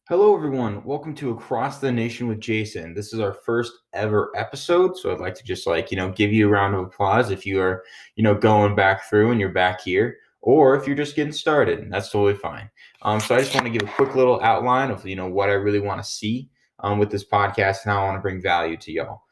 Hello, everyone. Welcome to Across the Nation with Jason. This is our first ever episode, so I'd like to just give you a round of applause if you are, going back through and you're back here, or if you're just getting started. That's totally fine. So I just want to give a quick little outline of, what I really want to see with this podcast and how I want to bring value to y'all.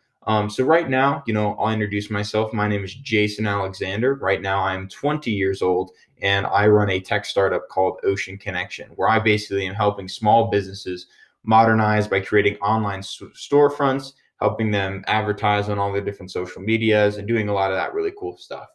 So right now, I'll introduce myself. My name is Jason Alexander. Right now, I'm 20 years old and I run a tech startup called Ocean Connection, where I basically am helping small businesses modernize by creating online storefronts, helping them advertise on all their different social medias, and doing a lot of that really cool stuff.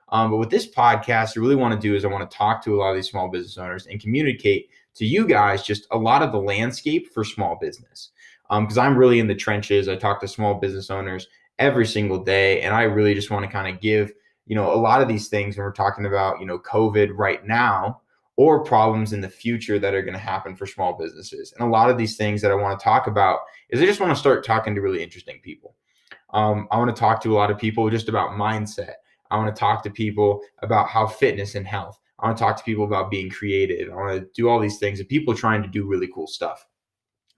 But with this podcast, I really want to do is I want to talk to a lot of these small business owners and communicate to you guys just a lot of the landscape for small business. Because I'm really in the trenches. I talk to small business owners every single day, and I really just want to kind of give a lot of these things when we're talking about, COVID right now or problems in the future that are going to happen for small businesses. And a lot of these things that I want to talk about is I just want to start talking to really interesting people. I want to talk to a lot of people just about mindset. I want to talk to people about how fitness and health. I want to talk to people about being creative. I want to do all these things and people trying to do really cool stuff.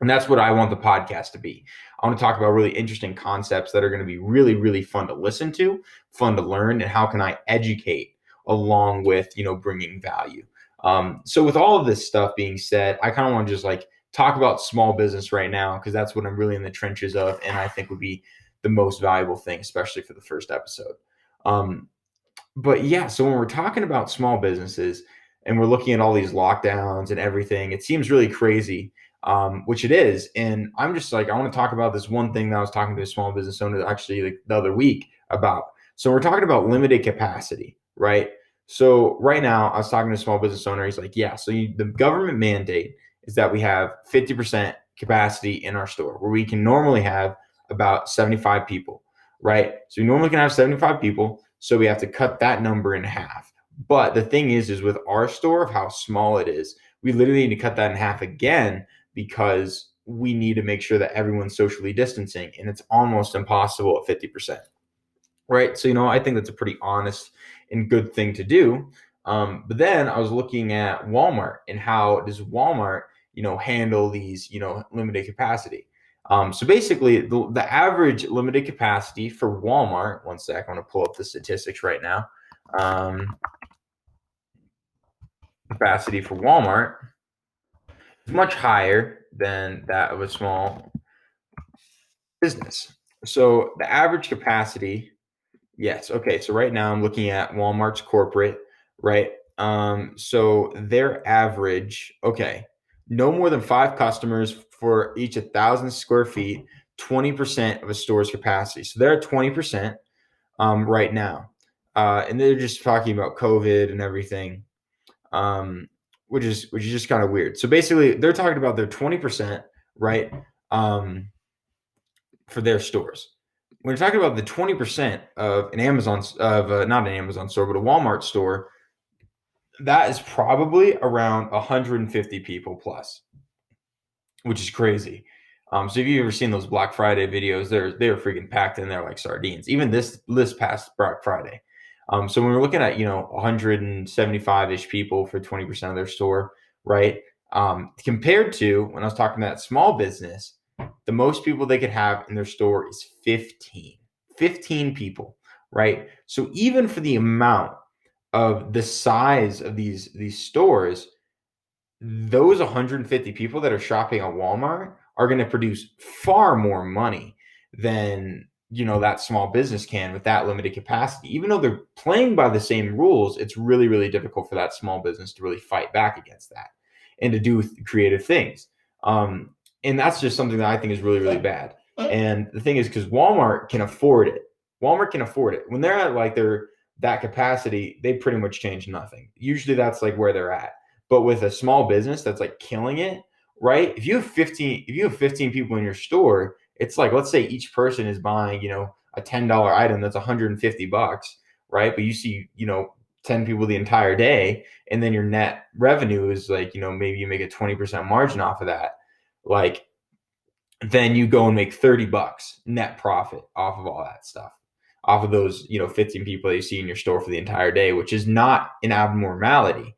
And that's what I want the podcast to be. I want to talk about really interesting concepts that are going to be really, really fun to listen to, fun to learn, and how can I educate along with, bringing value. So with all of this stuff being said, I kind of want to just talk about small business right now because that's what I'm really in the trenches of, and I think would be the most valuable thing, especially for the first episode. But yeah, so when we're talking about small businesses and we're looking at all these lockdowns and everything, it seems really crazy, which it is. And I'm just I want to talk about this one thing that I was talking to a small business owner actually the other week about. So we're talking about limited capacity, right? So right now, I was talking to a small business owner. He's like, yeah, so the government mandate is that we have 50% capacity in our store where we can normally have about 75 people, right? So we normally can have 75 people. So we have to cut that number in half. But the thing is with our store of how small it is, we literally need to cut that in half again because we need to make sure that everyone's socially distancing, and it's almost impossible at 50%. Right. So, I think that's a pretty honest and good thing to do. But then I was looking at Walmart and how does Walmart, handle these, limited capacity. So basically, the average limited capacity for Walmart, one sec, I'm going to pull up the statistics right now. Capacity for Walmart is much higher than that of a small business. So the average capacity, yes, okay. So right now I'm looking at Walmart's corporate, right? So their average, okay, no more than 5 customers for each 1,000 square feet, 20% of a store's capacity. So they're at 20% right now. And they're just talking about COVID and everything, which is just kind of weird. So basically, they're talking about their 20%, right, for their stores. When you're talking about the 20% of an Amazon, not an Amazon store, but a Walmart store, that is probably around 150 people plus, which is crazy. So if you've ever seen those Black Friday videos, they're freaking packed in there like sardines. Even this past Black Friday. So when we're looking at 175-ish people for 20% of their store, right? Compared to when I was talking to that small business, the most people they could have in their store is 15 people, right? So even for the amount of the size of these stores, those 150 people that are shopping at Walmart are going to produce far more money than that small business can with that limited capacity. Even though they're playing by the same rules, it's really, really difficult for that small business to really fight back against that and to do creative things. And that's just something that I think is really, really bad. And the thing is, because Walmart can afford it. Walmart can afford it. When they're at that capacity, they pretty much change nothing. Usually that's where they're at. But with a small business that's killing it, right? If you have 15 people in your store, it's let's say each person is buying, a $10 item that's $150, right? But you see, 10 people the entire day, and then your net revenue is maybe you make a 20% margin off of that. Then you go and make $30 net profit off of all that stuff, off of those, 15 people that you see in your store for the entire day, which is not an abnormality.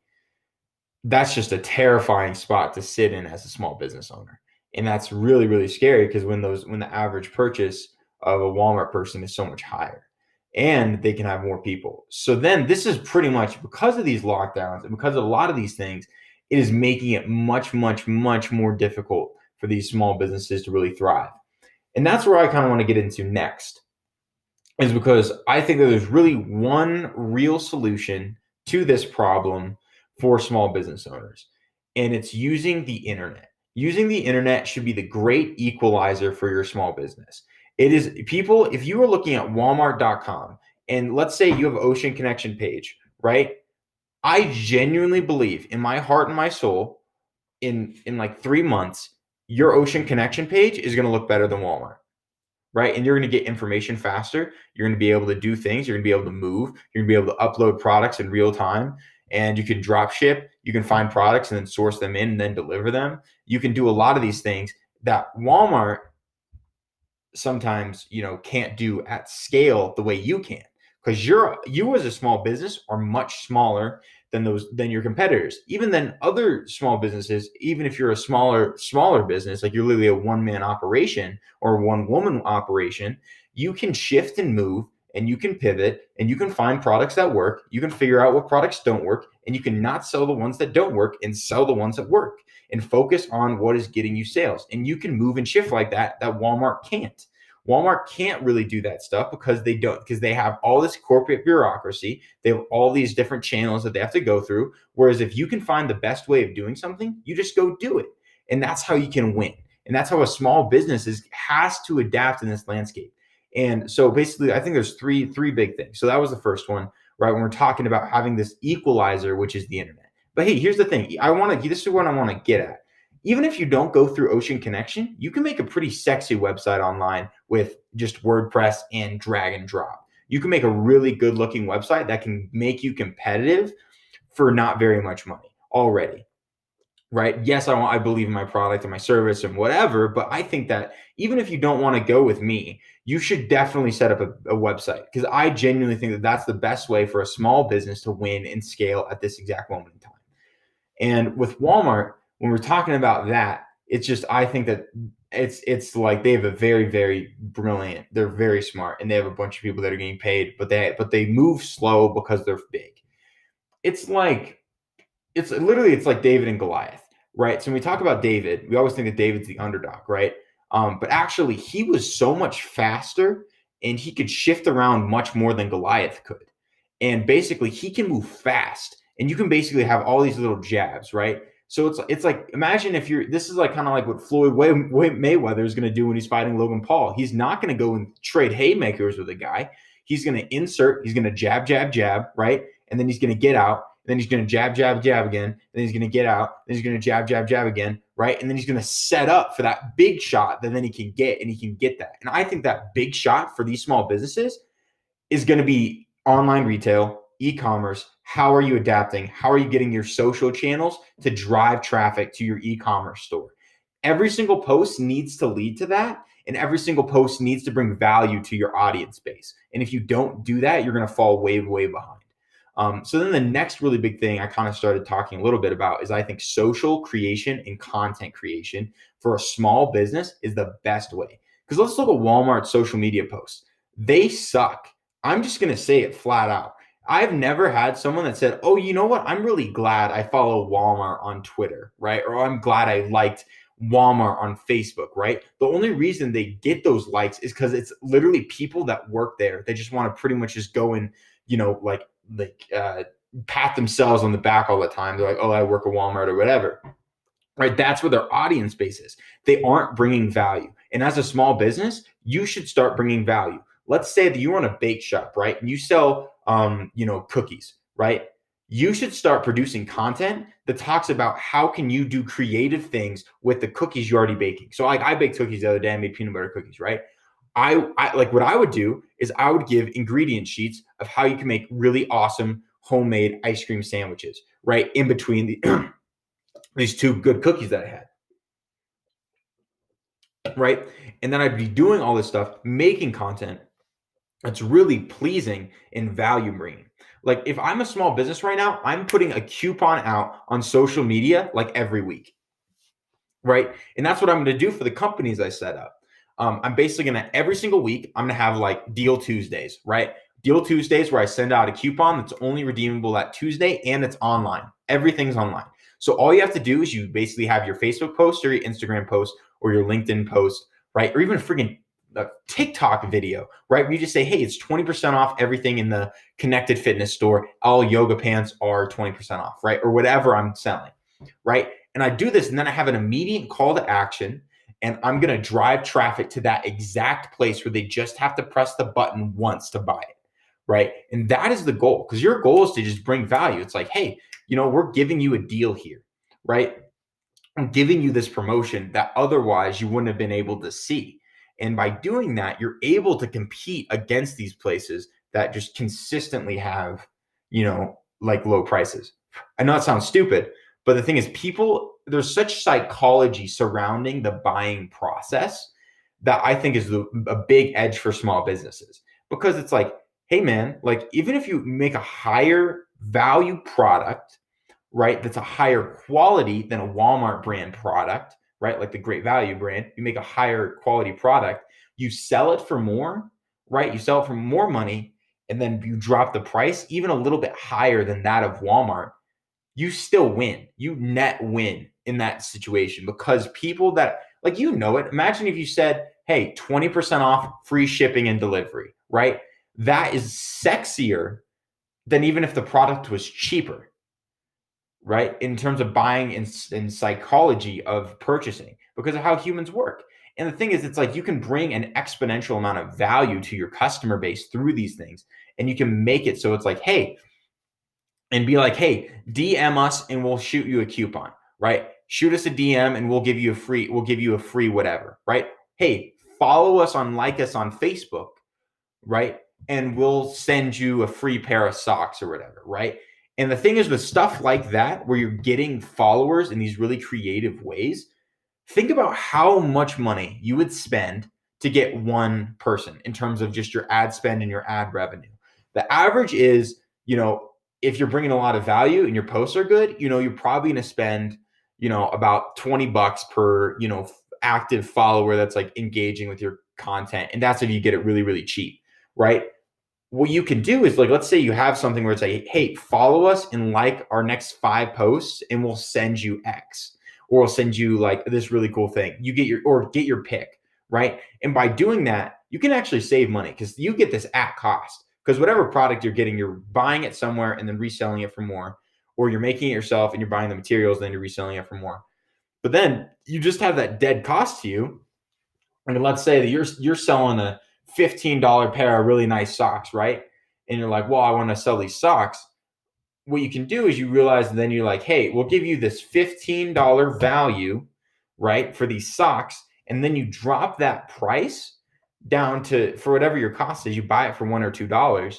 that's just a terrifying spot to sit in as a small business owner. And that's really, really scary because when the average purchase of a Walmart person is so much higher and they can have more people. So then this is pretty much because of these lockdowns and because of a lot of these things, it is making it much, much, much more difficult for these small businesses to really thrive. And that's where I kind of want to get into next, is because I think that there's really one real solution to this problem for small business owners, and it's using the internet. Using the internet should be the great equalizer for your small business. It is people, if you are looking at walmart.com and let's say you have Ocean Connection page, right? I genuinely believe in my heart and my soul in like 3 months your Ocean Connection page is going to look better than Walmart, right? And you're going to get information faster. You're going to be able to do things. You're going to be able to move. You're going to be able to upload products in real time. And you can drop ship. You can find products and then source them in and then deliver them. You can do a lot of these things that Walmart sometimes, can't do at scale the way you can, because you as a small business are much smaller than your competitors, even than other small businesses. Even if you're a smaller business, like you're literally a one-man operation or one woman operation, you can shift and move and you can pivot and you can find products that work. You can figure out what products don't work and you can not sell the ones that don't work and sell the ones that work and focus on what is getting you sales. And you can move and shift like that Walmart can't. Walmart can't really do that stuff because they have all this corporate bureaucracy. They have all these different channels that they have to go through. Whereas if you can find the best way of doing something, you just go do it. And that's how you can win. And that's how a small business has to adapt in this landscape. And so basically, I think there's three big things. So that was the first one, right? When we're talking about having this equalizer, which is the internet. But hey, here's the thing. This is what I want to get at. Even if you don't go through Ocean Connection, you can make a pretty sexy website online with just WordPress and drag and drop. You can make a really good looking website that can make you competitive for not very much money already. Right? Yes, I believe in my product and my service and whatever, but I think that even if you don't want to go with me, you should definitely set up a website, because I genuinely think that that's the best way for a small business to win and scale at this exact moment in time. And with Walmart, when we're talking about that, it's just, I think that it's like they have a very, very brilliant, they're very smart, and they have a bunch of people that are getting paid, but they move slow because they're big. It's like it's like David and Goliath, right? So when we talk about David, we always think that David's the underdog, right? But actually, he was so much faster and he could shift around much more than Goliath could. And basically, he can move fast, and you can basically have all these little jabs, right? So it's like, imagine if this is like kind of like what Floyd Mayweather is going to do when he's fighting Logan Paul. He's not going to go and trade haymakers with a guy. He's going to insert. He's going to jab, jab, jab, right? And then he's going to get out. Then he's going to jab, jab, jab again. Then he's going to get out. Then he's going to jab, jab, jab again, right? And then he's going to set up for that big shot that then he can get, and he can get that. And I think that big shot for these small businesses is going to be online retail, e-commerce. How are you adapting? How are you getting your social channels to drive traffic to your e-commerce store? Every single post needs to lead to that, and every single post needs to bring value to your audience base. And if you don't do that, you're going to fall way, way behind. So then the next really big thing I kind of started talking a little bit about is I think social creation and content creation for a small business is the best way. Because let's look at Walmart's social media posts. They suck. I'm just going to say it flat out. I've never had someone that said, oh, you know what? I'm really glad I follow Walmart on Twitter, right? Or I'm glad I liked Walmart on Facebook, right? The only reason they get those likes is because it's literally people that work there. They just want to pretty much just go and, pat themselves on the back all the time. They're like, oh, I work at Walmart or whatever, right? That's where their audience base is. They aren't bringing value. And as a small business, you should start bringing value. Let's say that you run a bake shop, right? And you sell, cookies, right? You should start producing content that talks about how can you do creative things with the cookies you're already baking. So like I baked cookies the other day. I made peanut butter cookies, right? I like what I would do is I would give ingredient sheets of how you can make really awesome homemade ice cream sandwiches, right? In between these two good cookies that I had, right? And then I'd be doing all this stuff, making content that's really pleasing and value bringing. Like if I'm a small business right now, I'm putting a coupon out on social media like every week, right? And that's what I'm going to do for the companies I set up. I'm basically going to every single week, I'm going to have like Deal Tuesdays, right? Deal Tuesdays where I send out a coupon that's only redeemable that Tuesday and it's online. Everything's online. So all you have to do is you basically have your Facebook post or your Instagram post or your LinkedIn post, right? Or even a freaking TikTok video, right? Where you just say, hey, it's 20% off everything in the Connected Fitness store. All yoga pants are 20% off, right? Or whatever I'm selling, right? And I do this and then I have an immediate call to action and I'm going to drive traffic to that exact place where they just have to press the button once to buy it, right? And that is the goal, because your goal is to just bring value. It's like, hey, we're giving you a deal here, right? I'm giving you this promotion that otherwise you wouldn't have been able to see. And by doing that, you're able to compete against these places that just consistently have, like low prices. I know that sounds stupid, but the thing is, there's such psychology surrounding the buying process that I think is a big edge for small businesses, because it's like, hey, man, like even if you make a higher value product, right, that's a higher quality than a Walmart brand product, right? Like the Great Value brand, you make a higher quality product, you sell it for more, right? You sell it for more money, and then you drop the price even a little bit higher than that of Walmart. You still win. You net win in that situation, because people that like, it. Imagine if you said, hey, 20% off, free shipping and delivery, right? That is sexier than even if the product was cheaper, right? In terms of buying and psychology of purchasing, because of how humans work. And the thing is, it's like you can bring an exponential amount of value to your customer base through these things. And you can make it so it's like, hey, and be like, hey, DM us and we'll shoot you a coupon, right? Shoot us a DM and we'll give you a free whatever, right? Hey, follow us like us on Facebook, right? And we'll send you a free pair of socks or whatever, right? And the thing is, with stuff like that, where you're getting followers in these really creative ways, think about how much money you would spend to get one person in terms of just your ad spend and your ad revenue. The average is, if you're bringing a lot of value and your posts are good, you're probably going to spend, about $20 per, active follower that's like engaging with your content. And that's if you get it really, really cheap, right? What you can do is, like, let's say you have something where it's like, hey, follow us and like our next 5 posts and we'll send you X, or we'll send you like this really cool thing. You get your pick, right? And by doing that, you can actually save money, because you get this at cost, because whatever product you're getting, you're buying it somewhere and then reselling it for more, or you're making it yourself and you're buying the materials, then you're reselling it for more. But then you just have that dead cost to you. And let's say that you're selling a $15 pair of really nice socks, right? And you're like, well, I want to sell these socks. What you can do is you realize, and then you're like, hey, we'll give you this $15 value, right, for these socks. And then you drop that price down to, for whatever your cost is, you buy it for $1 or $2.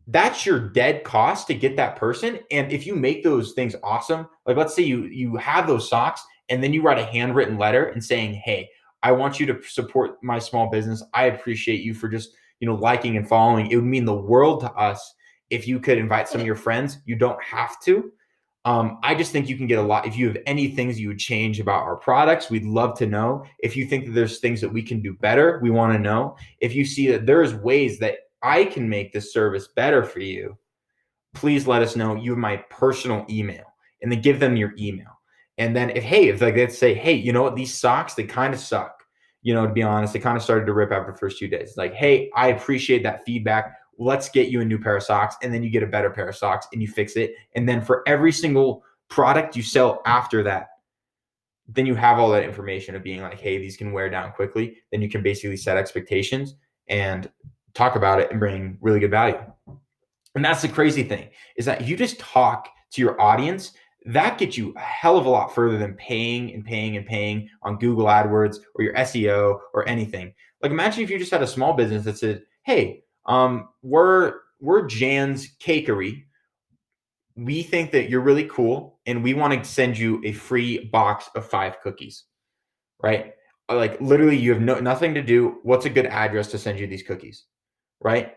That's your dead cost to get that person. And if you make those things awesome, like let's say you have those socks and then you write a handwritten letter and saying, hey, I want you to support my small business. I appreciate you for just, liking and following. It would mean the world to us if you could invite some of your friends. You don't have to. I just think you can get a lot. If you have any things you would change about our products, we'd love to know. If you think that there's things that we can do better, we want to know. If you see that there's ways that I can make this service better for you, please let us know. You have my personal email, and then give them your email. And then if like they'd say, hey, you know what, these socks, they kind of suck. To be honest, they kind of started to rip after the first 2 days. It's like, hey, I appreciate that feedback. Let's get you a new pair of socks. And then you get a better pair of socks and you fix it. And then for every single product you sell after that, then you have all that information of being like, hey, these can wear down quickly. Then you can basically set expectations and talk about it and bring really good value. And that's the crazy thing, is that you just talk to your audience. That gets you a hell of a lot further than paying and paying and paying on Google AdWords or your SEO or anything. Like, imagine if you just had a small business that said, hey, we're Jan's Cakery. We think that you're really cool, and we want to send you a free box of 5 cookies, right? Like, literally, you have nothing to do. What's a good address to send you these cookies, right?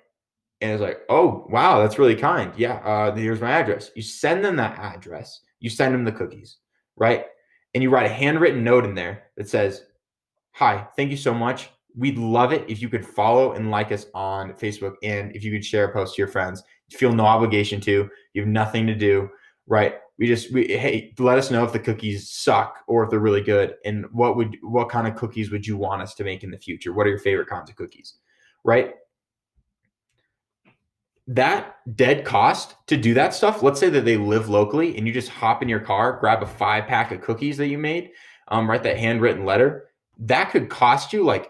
And it's like, oh, wow, that's really kind. Yeah, here's my address. You send them that address. You send them the cookies, right? And you write a handwritten note in there that says, hi, thank you so much. We'd love it if you could follow and like us on Facebook, and if you could share a post to your friends. You feel no obligation to. You have nothing to do, right? Hey, let us know if the cookies suck or if they're really good, and what kind of cookies would you want us to make in the future? What are your favorite kinds of cookies, right? That dead cost to do that stuff, let's say that they live locally and you just hop in your car, grab a 5-pack of cookies that you made, write that handwritten letter, that could cost you like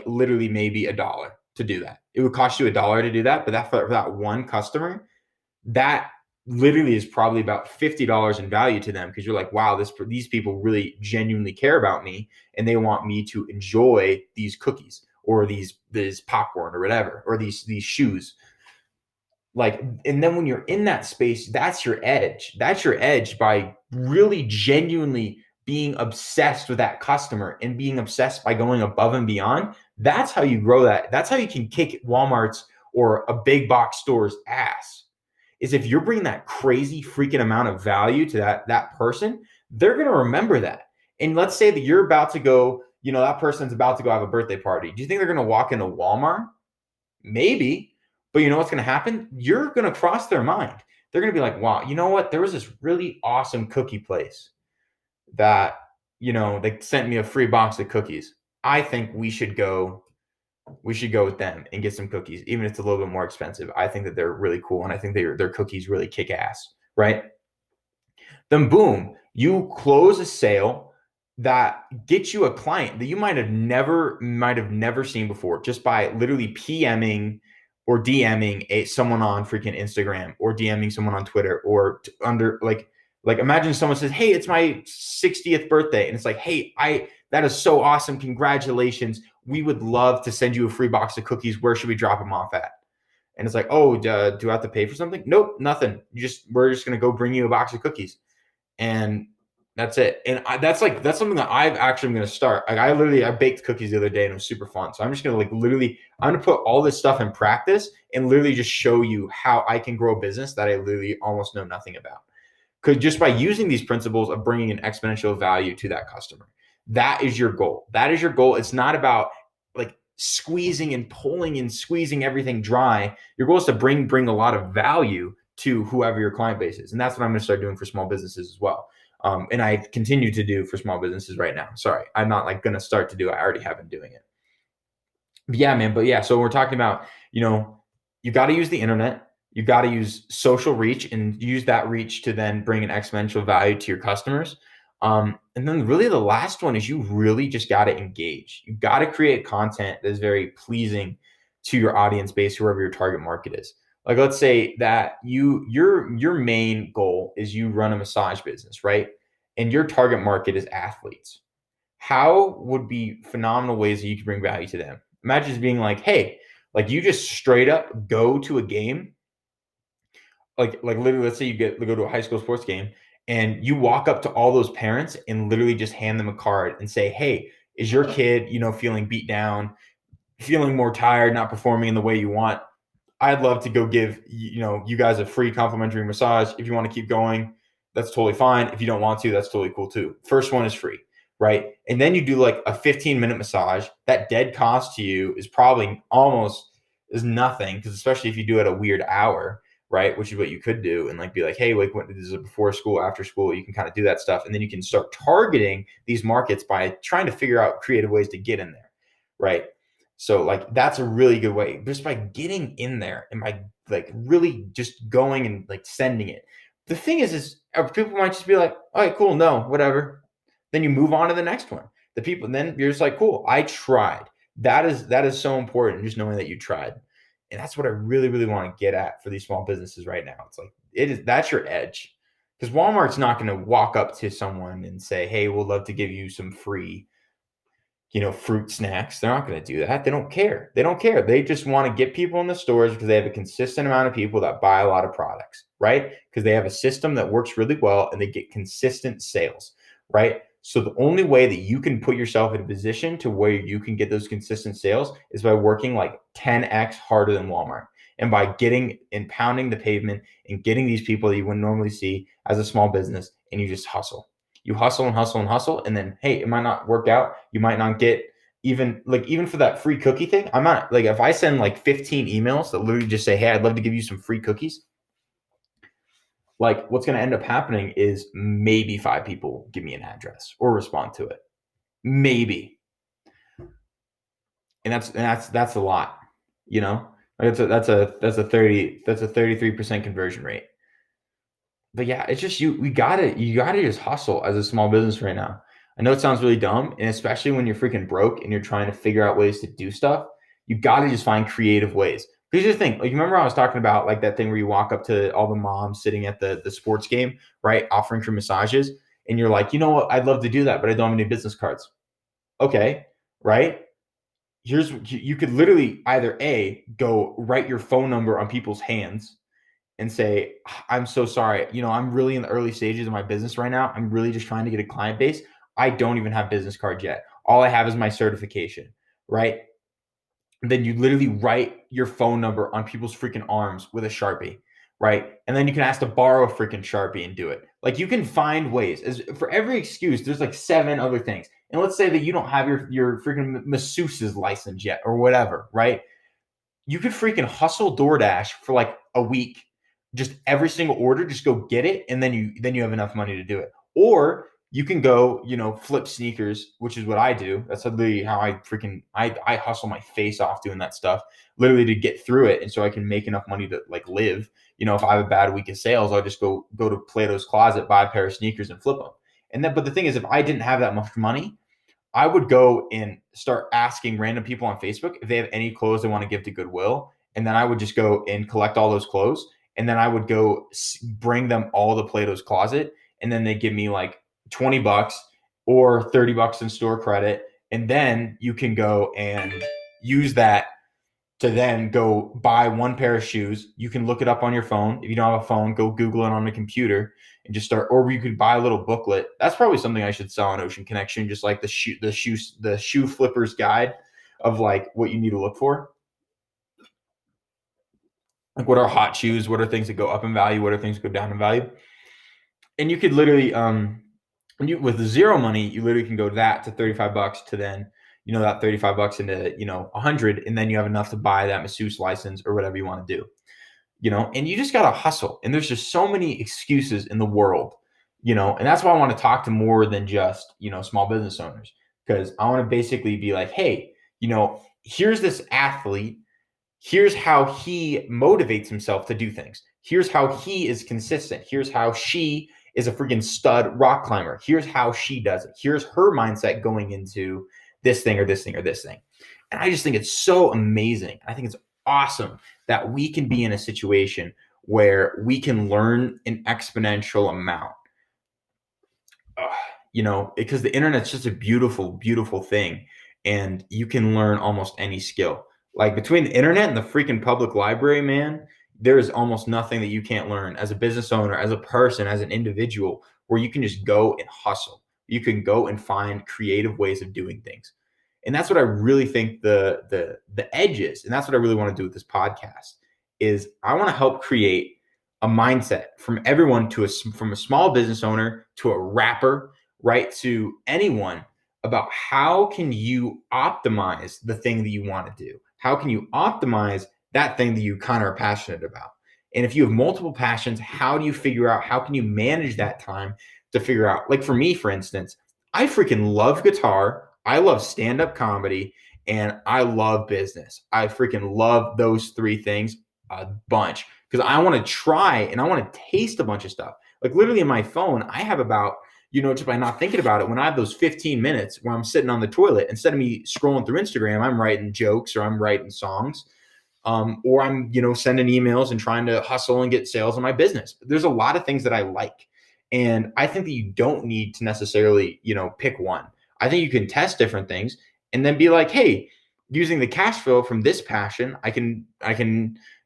literally maybe $1 to do that. It would cost you $1 to do that, but that for that one customer, that literally is probably about $50 in value to them, because you're like, wow, these people really genuinely care about me and they want me to enjoy these cookies or these popcorn or whatever, or these shoes. Like, and then when you're in that space, that's your edge by really genuinely being obsessed with that customer and being obsessed by going above and beyond. That's how you grow that. That's how you can kick Walmart's or a big box store's ass, is if you're bringing that crazy freaking amount of value to that person. They're going to remember that. And let's say that you're about to go, that person's about to go have a birthday party. Do you think they're going to walk into Walmart? Maybe. But you know what's going to happen? You're going to cross their mind. They're going to be like, wow, you know what? There was this really awesome cookie place that, they sent me a free box of cookies. I think we should go with them and get some cookies, even if it's a little bit more expensive. I think that they're really cool, and I think their cookies really kick ass, right? Then boom, you close a sale that gets you a client that you might have never seen before, just by literally PMing or DMing someone on freaking Instagram, or DMing someone on Twitter, or under like imagine someone says, hey, it's my 60th birthday. And it's like, hey, that is so awesome. Congratulations. We would love to send you a free box of cookies. Where should we drop them off at? And it's like, oh, do I have to pay for something? Nope, nothing. We're just going to go bring you a box of cookies. And that's it. And that's something that I'm going to start. Like, I baked cookies the other day and it was super fun. So I'm just going to I'm going to put all this stuff in practice and literally just show you how I can grow a business that I literally almost know nothing about. Because just by using these principles of bringing an exponential value to that customer, that is your goal. That is your goal. It's not about like squeezing and pulling and squeezing everything dry. Your goal is to bring a lot of value to whoever your client base is. And that's what I'm going to start doing for small businesses as well. And I continue to do for small businesses right now. Sorry, I'm not going to start to do it. I already have been doing it. But yeah, man. But yeah, so we're talking about, you got to use the internet. You got to use social reach and use that reach to then bring an exponential value to your customers. And then really the last one is you really just got to engage. You got to create content that is very pleasing to your audience base, whoever your target market is. Like, let's say that your main goal is you run a massage business, right? And your target market is athletes. How would be phenomenal ways that you could bring value to them? Imagine just being like, hey, like you just straight up go to a game. Like literally, let's say you go to a high school sports game and you walk up to all those parents and literally just hand them a card and say, hey, is your kid, feeling beat down, feeling more tired, not performing in the way you want? I'd love to go give, you guys a free complimentary massage. If you want to keep going, that's totally fine. If you don't want to, that's totally cool too. First one is free, right? And then you do like a 15-minute massage. That dead cost to you is probably is nothing, because especially if you do it at a weird hour, right? Which is what you could do, and like be like, hey, like what this is a before school, after school, you can kind of do that stuff. And then you can start targeting these markets by trying to figure out creative ways to get in there, right? So like that's a really good way, just by getting in there and by like really just going and like sending it. The thing is people might just be like, all right, cool, no, whatever. Then you move on to the next one. Then you're just like, cool, I tried. That is so important, just knowing that you tried. And that's what I really, really want to get at for these small businesses right now. It's like, that's your edge. Because Walmart's not going to walk up to someone and say, hey, we'll love to give you some free, fruit snacks. They're not going to do that. They don't care. They just want to get people in the stores because they have a consistent amount of people that buy a lot of products, right? Because they have a system that works really well and they get consistent sales, right? So the only way that you can put yourself in a position to where you can get those consistent sales is by working like 10x harder than Walmart. And by getting and pounding the pavement and getting these people that you wouldn't normally see as a small business, and you just hustle. You hustle and hustle and hustle, and then hey, it might not work out. You might not get even for that free cookie thing. I'm not like, if I send like 15 emails that literally just say, hey, I'd love to give you some free cookies, like what's going to end up happening is maybe 5 people give me an address or respond to it. Maybe. And that's a lot, you know? Like that's a 33% conversion rate. But yeah, it's just you gotta just hustle as a small business right now. I know it sounds really dumb, and especially when you're freaking broke and you're trying to figure out ways to do stuff, you gotta just find creative ways. Because here's the thing, like, you remember I was talking about like that thing where you walk up to all the moms sitting at the sports game, right, offering for massages, and you're like, you know what, I'd love to do that, but I don't have any business cards. Okay, right? You could literally either A, go write your phone number on people's hands and say, I'm so sorry. I'm really in the early stages of my business right now. I'm really just trying to get a client base. I don't even have business cards yet. All I have is my certification, right? And then you literally write your phone number on people's freaking arms with a Sharpie, right? And then you can ask to borrow a freaking Sharpie and do it. Like, you can find ways. As for every excuse, there's like 7 other things. And let's say that you don't have your freaking masseuse's license yet or whatever, right? You could freaking hustle DoorDash for like a week, just every single order, just go get it, and then you have enough money to do it. Or you can go, flip sneakers, which is what I do. That's literally how I hustle my face off doing that stuff, literally to get through it, and so I can make enough money to like live. If I have a bad week of sales, I'll just go to Plato's Closet, buy a pair of sneakers, and flip them. But the thing is, if I didn't have that much money, I would go and start asking random people on Facebook if they have any clothes they want to give to Goodwill. And then I would just go and collect all those clothes. And then I would go bring them all to Plato's Closet. And then they give me like $20 or $30 in store credit. And then you can go and use that to then go buy one pair of shoes. You can look it up on your phone. If you don't have a phone, go Google it on the computer and just start. Or you could buy a little booklet. That's probably something I should sell on Ocean Connection, just like the shoe flipper's guide of like what you need to look for. Like, what are hot shoes? What are things that go up in value? What are things that go down in value? And you could literally, with zero money, you literally can go that to $35 to then, that $35 into, 100, and then you have enough to buy that masseuse license or whatever you want to do, and you just got to hustle. And there's just so many excuses in the world, and that's why I want to talk to more than just, small business owners, because I want to basically be like, hey, here's this athlete. Here's how he motivates himself to do things. Here's how he is consistent. Here's how she is a freaking stud rock climber. Here's how she does it. Here's her mindset going into this thing or this thing or this thing. And I just think it's so amazing. I think it's awesome that we can be in a situation where we can learn an exponential amount. Because the internet's just a beautiful, beautiful thing. And you can learn almost any skill. Like, between the internet and the freaking public library, man, there is almost nothing that you can't learn as a business owner, as a person, as an individual, where you can just go and hustle. You can go and find creative ways of doing things. And that's what I really think the edge is. And that's what I really want to do with this podcast is I want to help create a mindset from everyone from a small business owner to a rapper, right, to anyone, about how can you optimize the thing that you want to do? How can you optimize that thing that you kind of are passionate about? And if you have multiple passions, how do you figure out, how can you manage that time to figure out? Like, for me, for instance, I freaking love guitar. I love stand-up comedy, and I love business. I freaking love those 3 things a bunch because I want to try and I want to taste a bunch of stuff. Like, literally in my phone, I have about, just by not thinking about it, when I have those 15 minutes where I'm sitting on the toilet, instead of me scrolling through Instagram, I'm writing jokes or I'm writing songs, or I'm, sending emails and trying to hustle and get sales in my business. There's a lot of things that I like. And I think that you don't need to necessarily, pick one. I think you can test different things and then be like, hey, using the cash flow from this passion, I can,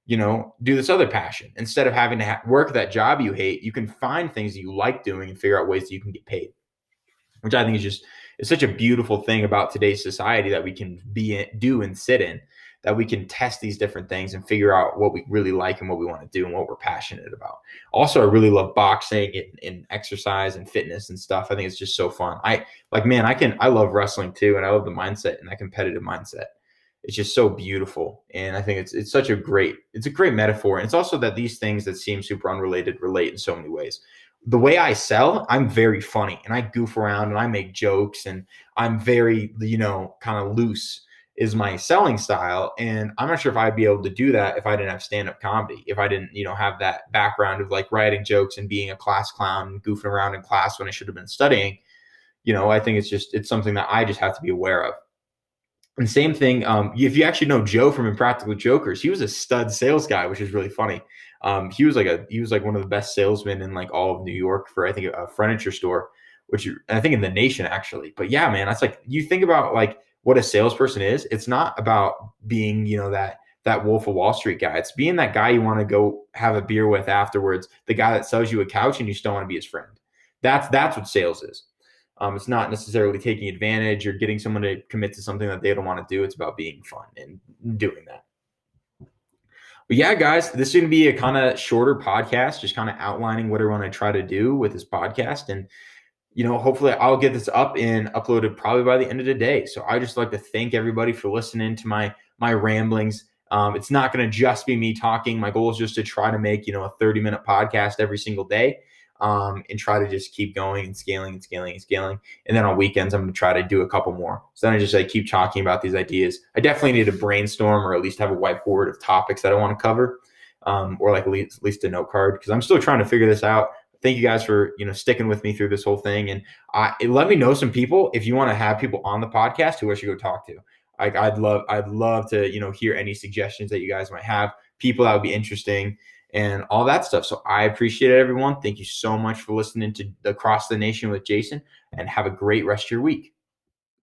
do this other passion. Instead of having to work that job you hate, you can find things that you like doing and figure out ways that you can get paid, which I think is such a beautiful thing about today's society that we can do and sit in. that we can test these different things and figure out what we really like and what we want to do and what we're passionate about. Also, I really love boxing and exercise and fitness and stuff. I think it's just so fun. I love wrestling too, and I love the mindset and that competitive mindset. It's just so beautiful, and I think it's such a great metaphor. And it's also that these things that seem super unrelated relate in so many ways. The way I sell, I'm very funny and I goof around and I make jokes and I'm very, kind of loose is my selling style. And I'm not sure if I'd be able to do that if I didn't have stand-up comedy, if I didn't, have that background of like writing jokes and being a class clown and goofing around in class when I should have been studying. I think it's something that I just have to be aware of. And same thing, if you actually know Joe from Impractical Jokers, he was a stud sales guy, which is really funny. He was like one of the best salesmen in like all of New York for, I think, a furniture store, which I think in the nation actually. But yeah, man, that's like, you think about like what a salesperson is. It's not about being, that Wolf of Wall Street guy. It's being that guy you want to go have a beer with afterwards, the guy that sells you a couch and you still want to be his friend. That's what sales is. It's not necessarily taking advantage or getting someone to commit to something that they don't want to do. It's about being fun and doing that. But yeah, guys, this is going to be a kind of shorter podcast, just kind of outlining what I want to try to do with this podcast. And, hopefully I'll get this up and uploaded probably by the end of the day. So I just like to thank everybody for listening to my ramblings. It's not going to just be me talking. My goal is just to try to make, a 30-minute podcast every single day. And try to just keep going and scaling and scaling and scaling. And then on weekends, I'm going to try to do a couple more. So then I just keep talking about these ideas. I definitely need to brainstorm or at least have a whiteboard of topics that I want to cover, or like at least a note card, because I'm still trying to figure this out. Thank you guys for, sticking with me through this whole thing. And let me know some people if you want to have people on the podcast who I should go talk to. I'd love to, hear any suggestions that you guys might have, people that would be interesting, and all that stuff. So I appreciate it, everyone. Thank you so much for listening to Across the Nation with Jason, and have a great rest of your week.